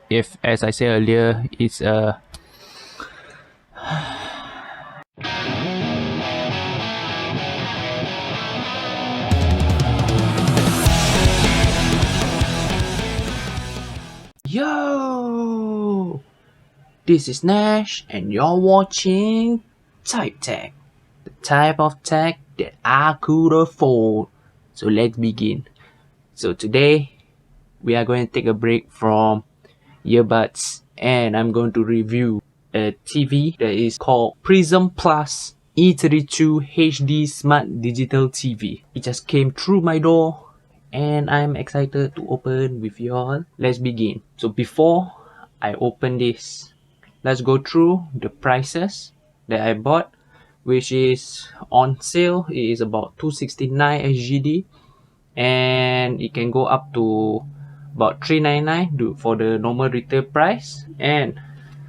if, as I said earlier, it's a Yo, this is Nash and you're watching Type Tech, the type of tech that I could afford. So let's begin. So today we are going to take a break from earbuds and I'm going to review a TV that is called Prism Plus E32 HD Smart Digital TV. It just came through my door and I'm excited to open with y'all. Let's begin. So before I open this, let's go through the prices that I bought, which is on sale. It is about 269 SGD and it can go up to about 399 for the normal retail price. And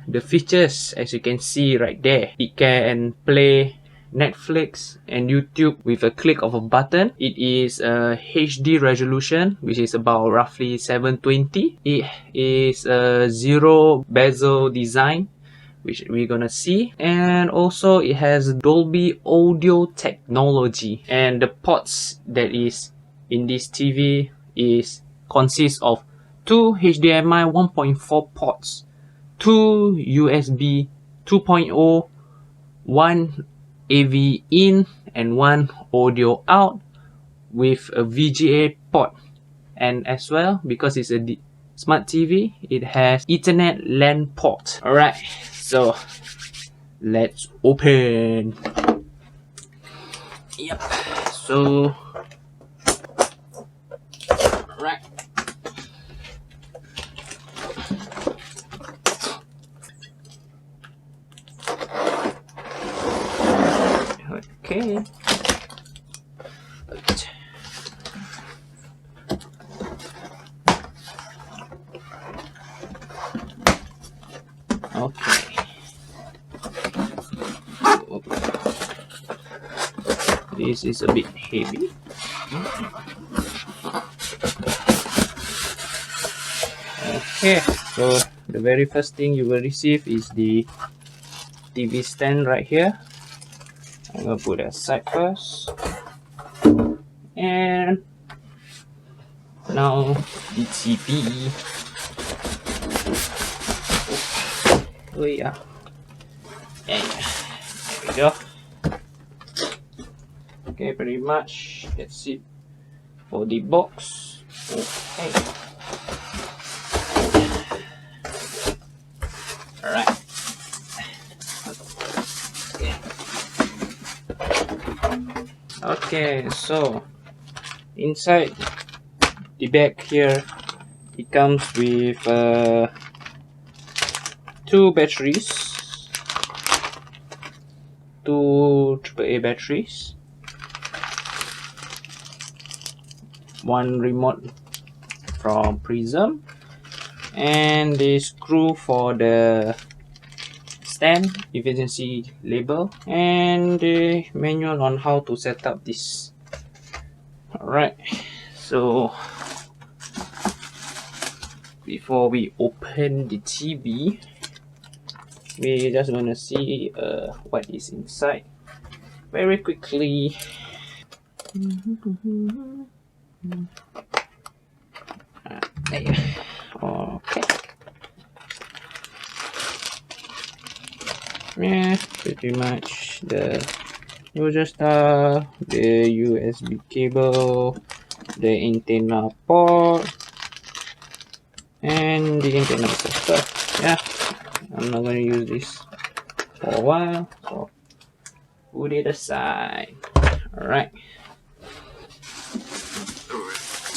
the features, as you can see right there, it can play Netflix and YouTube with a click of a button. It is a HD resolution, which is about roughly 720. It is a ZeroBezel Design, which we're gonna see, and also it has Dolby audio technology. And the ports that is in this TV consists of two HDMI 1.4 ports, two USB 2.0, one AV in and one audio out with a VGA port. And as well, because it's a smart TV, it has Ethernet LAN port. Alright, so let's open. Yep, so right. Okay. Okay. This is a bit heavy. Okay, so the very first thing you will receive is the TV stand right here. I'm gonna put it aside first. And now the TV. Oh yeah. And there we go. Okay, pretty much that's it for the box. Okay. Alright. Okay, so inside the bag here, it comes with two batteries, two AAA batteries, one remote from Prism, and the screw for the stand, efficiency label, and the manual on how to set up this. Alright, so before we open the TV, we're just gonna see what is inside very quickly. Okay. Yeah, pretty much the usual stuff, the USB cable, the antenna port, and the antenna stuff. Yeah, I'm not gonna use this for a while, so put it aside. Alright.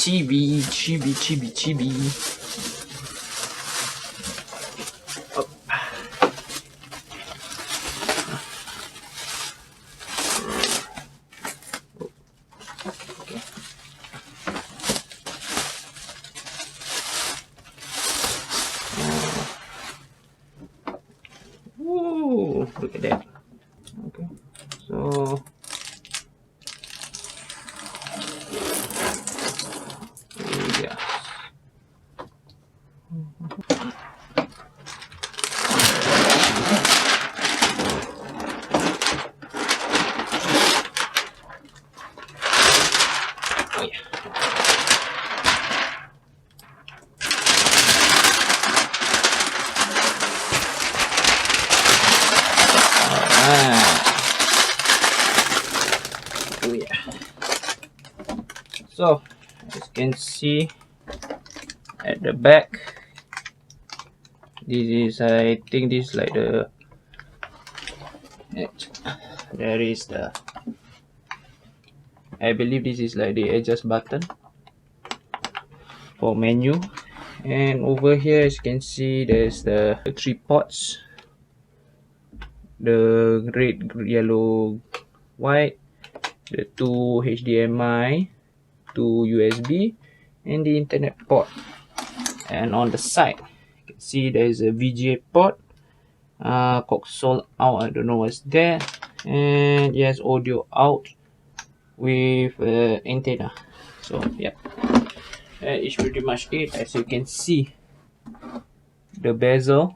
Chibi. Up. Okay. Ooh, look at that. Okay, so yeah. So as you can see at the back, this is, I think this is like the, there is the, I believe this is like the adjust button for menu. And over here, as you can see, there's the 3 ports, the red, yellow, white, the 2 HDMI, 2 USB, and the internet port. And on the side, you can see there's a VGA port, console out, I don't know what's that, and yes, audio out with antenna. So yeah, that is pretty much it. As you can see, the bezel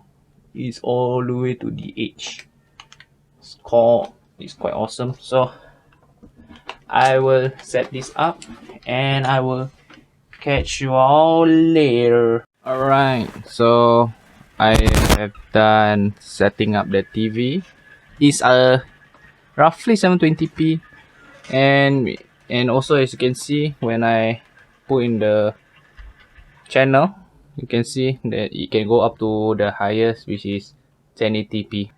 is all the way to the edge. It's quite awesome. So I will set this up and I will catch you all later. Alright, so I have done setting up the TV. It's a roughly 720p, and also as you can see, when I put in the channel, you can see that it can go up to the highest, which is 1080p.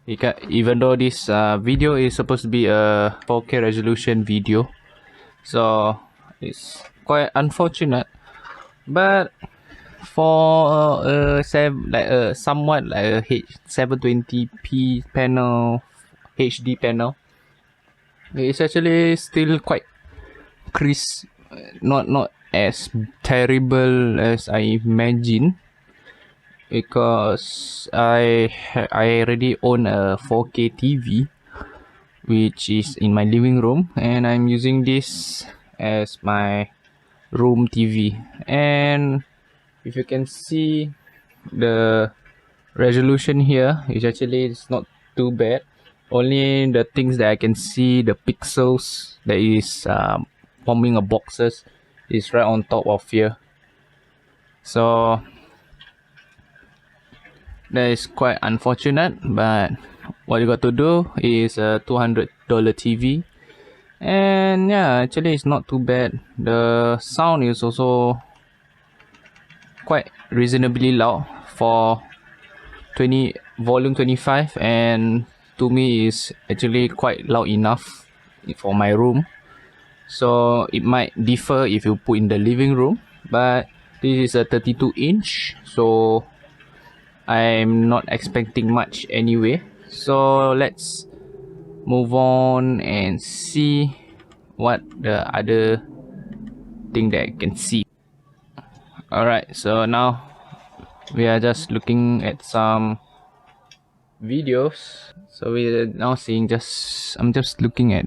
Even though this video is supposed to be a 4K resolution video, so it's quite unfortunate, but for somewhat like a 720p panel, HD panel, it's actually still quite crisp, not as terrible as I imagine, because I already own a 4K TV which is in my living room, and I'm using this as my room TV. And if you can see, the resolution here is actually, it's not too bad. Only the things that I can see, the pixels that is forming a boxes, is right on top of here. So that is quite unfortunate, but what you got to do is a $200 TV. And yeah, actually it's not too bad. The sound is also quite reasonably loud for volume 25, and to me is actually quite loud enough for my room. So it might differ if you put in the living room, but this is a 32-inch, so I'm not expecting much anyway. So let's move on and see what the other thing that I can see. Alright, so now we are just looking at some videos. So we are now seeing, I'm just looking at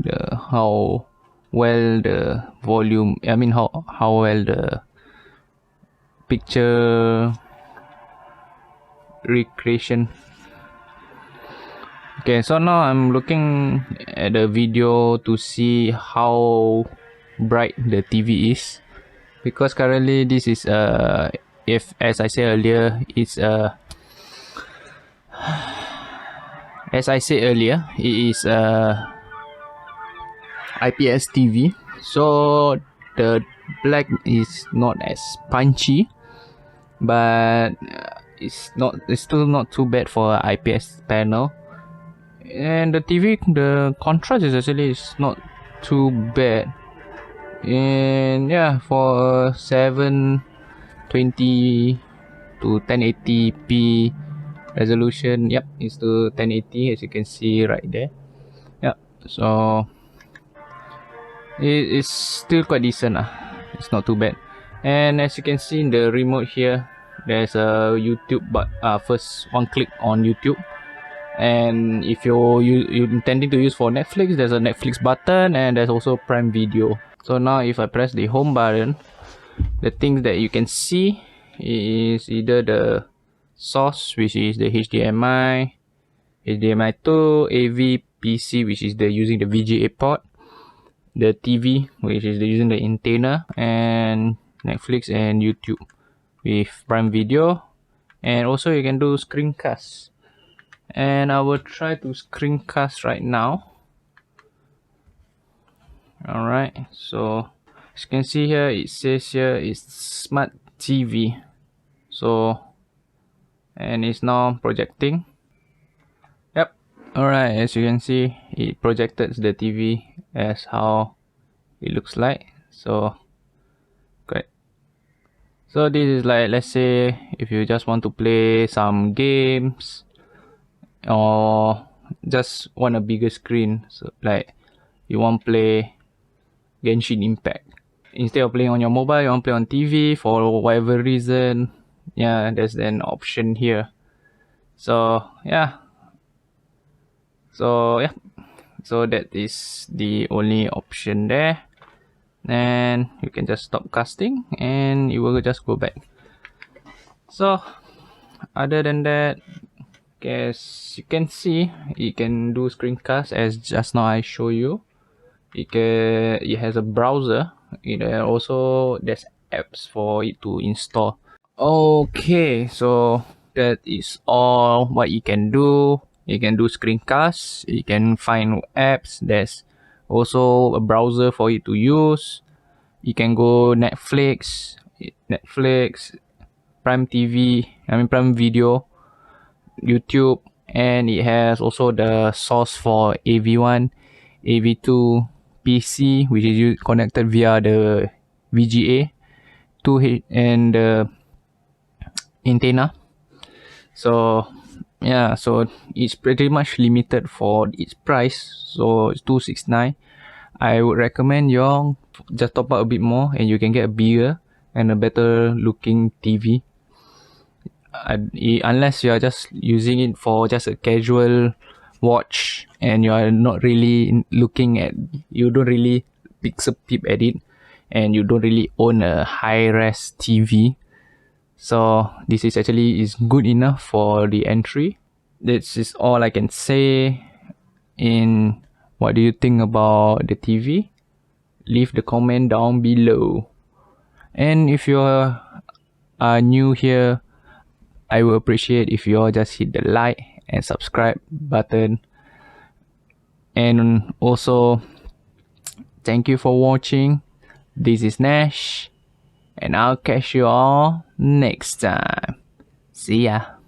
how well the volume, I mean how well the picture recreation. Okay, so now I'm looking at the video to see how bright the TV is, because currently this is if, as I said earlier, it's it is IPS TV, so the black is not as punchy, but it's still not too bad for an IPS panel. And the TV, the contrast is actually not too bad. And yeah, for 720 to 1080p resolution, yep, it's to 1080, as you can see right there. Yep, so it is still quite decent. It's not too bad. And as you can see in the remote here, there's a YouTube, but first one click on YouTube. And if you're intending to use for Netflix, there's a Netflix button, and there's also Prime Video. So now if I press the home button, the things that you can see is either the source, which is the HDMI, HDMI 2, AV, PC, which is using the VGA port, the TV, which is using the antenna, and Netflix and YouTube with Prime Video. And also you can do screencast. And I will try to screencast right now. Alright, so As you can see here, it says here it's smart TV. So, and it's now projecting. Yep. Alright, as you can see, it projected the TV as how it looks like. So, great. So this is like, let's say if you just want to play some games or just want a bigger screen, so like you want to play Genshin Impact, instead of playing on your mobile, you want to play on TV for whatever reason, yeah, there's an option here. So yeah, so that is the only option there, and you can just stop casting and it will just go back. So other than that, as you can see, it can do screencast as just now I show you. It has a browser. It also there's apps for it to install. Okay, so that is all what you can do. You can do screencasts, you can find apps, there's also a browser for you to use. You can go Netflix, Prime TV, Prime Video, YouTube, and it has also the source for AV1, AV2, PC, which is connected via the VGA, and the antenna. So yeah, so it's pretty much limited for its price, so it's 269. I would recommend you just top up a bit more and you can get a bigger and a better looking TV. Unless you are just using it for just a casual watch and you are not really looking at, you don't really pixel peep at it, and you don't really own a high res TV, so this is good enough for the entry. This is all I can say. In what do you think about the TV? Leave the comment down below. And if you are new here, I will appreciate if you all just hit the like and subscribe button. And also, thank you for watching. This is Nash, and I'll catch you all next time. See ya.